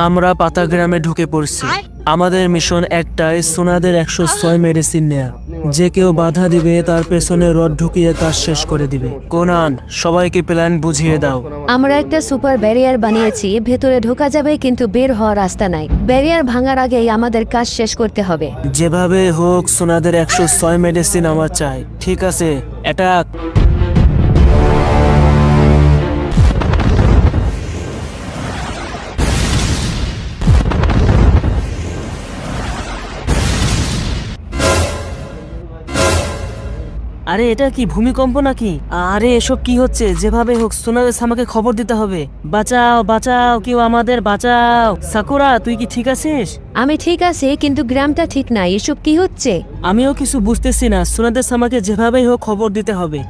আমরা পাতা গ্রামে ঢুকে পড়ছি। আমাদের মিশন একটাই, সোনাদের 106 মেডিসিন নেয়া। যে কেউ বাধা দিবে তার পেছনে রড ঢুকিয়ে কাজ শেষ করে দিবে। কোনান, সবাইকে প্ল্যান বুঝিয়ে দাও। আমরা একটা সুপার ব্যারিয়ার বানিয়েছি, ভেতরে ঢোকা যাবে কিন্তু বের হওয়ার রাস্তা নাই। ব্যারিয়ার ভাঙার আগেই আমাদের কাজ শেষ করতে হবে। যেভাবে হোক সোনাদের 106 মেডিসিন আমার চাই। ঠিক আছে, অ্যাটাক। আরে এটা কি ভূমিকম্প নাকি? আরে এসব কি হচ্ছে? যেভাবে হোক সোনাদের আমাকে খবর দিতে হবে। বাঁচাও বাঁচাও, কেউ আমাদের বাঁচাও। সাকুরা, তুই কি ঠিক আছিস? আমি ঠিক আছি, কিন্তু গ্রামটা ঠিক নাই। এসব কি হচ্ছে? আমিও কিছু বুঝতেছি না। সোনাদের আমাকে যেভাবেই হোক খবর দিতে হবে।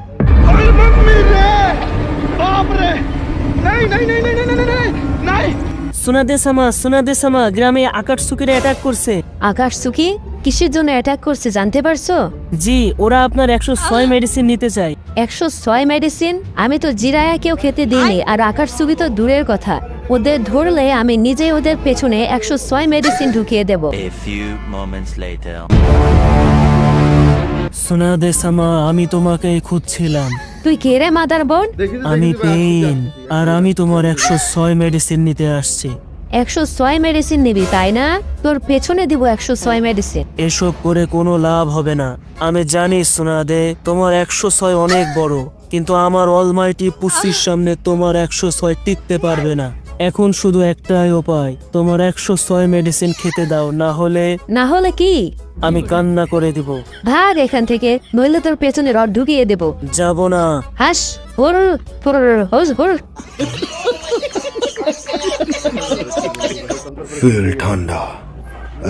সোনাদের সামা গ্রামে আকাশসুকিরা অ্যাটাক করছে। আকাশসুকি কিসের জন্য অ্যাটাক করছে জানতে পারছো? জি, ওরা আপনার 106 মেডিসিন নিতে চায়। 106 মেডিসিন? আমি তো জিরায়া কেউ খেতে দিইনি, আর আকাশসুকি তো দূরের কথা। ওদের ধরলে আমি নিজে ওদের পেছনে 106 মেডিসিন ঢুকিয়ে দেব। A few moments later. সোনাদের সামা, আমি তোমাকে খুঁজছিলাম। তুই কে রে মাদার বোন? আমি পেইন, আর আমি তোমার 106 মেডিসিন নিতে আসছি। 106 মেডিসিন নিবি তাই না? তোর পেছনে দিব 106 মেডিসিন। এসব করে কোনো লাভ হবে না। আমি জানি সোনাদে, তোমার 106 অনেক বড়, কিন্তু আমার অলমাইটি পুসির সামনে তোমার 106 টিকতে পারবে না। এখন শুধু একটাই উপায়, তোমার 106 মেডিসিন খেতে দাও, না হলে কি? আমি কান্না করে দিব। ভাগ এখান থেকে, নইলে তোর পেছনে রড ঢুকিয়ে দেব। যাব না। হাস হুর হুর হুস হুর। Feel thunder,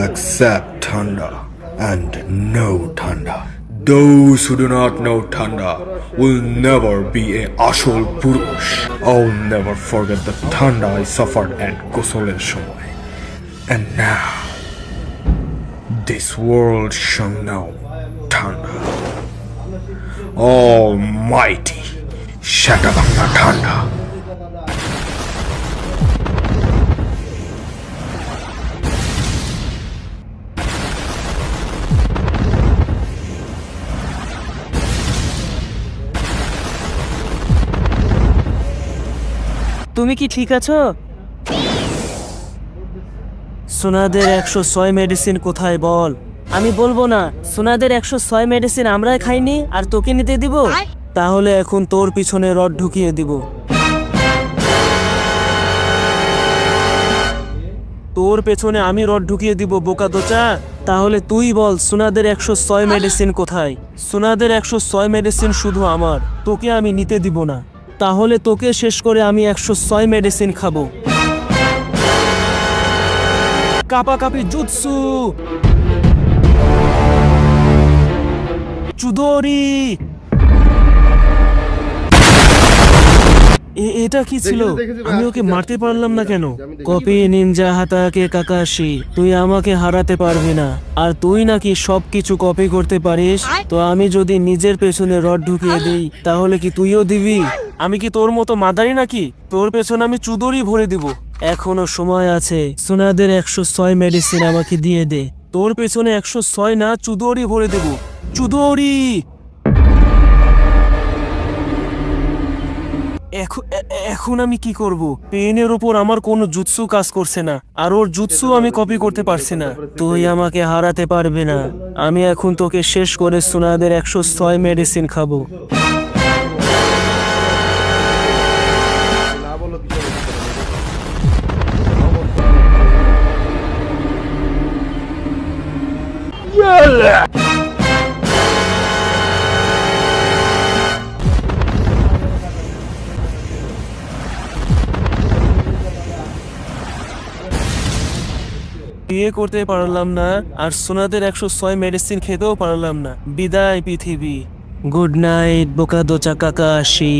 accept thunder, and know thunder. Those who do not know thunder will never be a Ashol Purush. I'll never forget the thunder I suffered at Kosoler Shomoy. And now, this world shall know thunder. Almighty Shatabanga thunder. তুমি কি ঠিক আছো? সোনাদের 106 medicine কোথায় বল? আমি বলবো না। সোনাদের 106 medicine আমরাই খাইনি আর তোকে নিতে দিব? তাহলে এখন তোর পিছনে রড ঢুকিয়ে দিব। তোর পেছনে আমি রড ঢুকিয়ে দিব, বোকা দোচা। তাহলে তুই বল, সোনাদের 106 মেডিসিন কোথায়? সোনাদের 106 মেডিসিন শুধু আমার, তোকে আমি নিতে দিব না। তাহলে তোকে শেষ করে আমি 106 মেডিসিন খাবো। কাপাকাপি জুৎসু, চুদরি। এটা কি ছিল? আমি ওকে মারতে পারলাম না কেন? কপি নিনজা হাতাকে কাকাশি, তুই আমাকে হারাতে পারবি না। আর তুই নাকি সবকিছু কপি করতে পারিস। তো আমি যদি নিজের পেছনে রড ঢুকিয়ে দিই, তাহলে কি তুইও দিবি? আমি কি তোর মতো মাদারি নাকি? তোর পেছনে আমি চুদরি ভরে দিব। এখনো সময় আছে, সোনাদের 106 মেডিসিন আমাকে দিয়ে দে। তোর পেছনে 106 না, চুদরি ভরে দেব। চুদরি। এখন আমি কি করব? পেনের ওপর আমার কোনো জুৎসু কাজ করছে না, আর ওর জুৎসু আমি কপি করতে পারছি না। তুই আমাকে হারাতে পারবি না। আমি এখন তোকে শেষ করে সোনাদের 106 মেডিসিন খাবো। বিয়ে করতে পারলাম না, আর সোনাদের 106 মেডিসিন খেতেও পারলাম না। বিদায় পৃথিবী। গুড নাইট বোকা দোচা কাকাশি।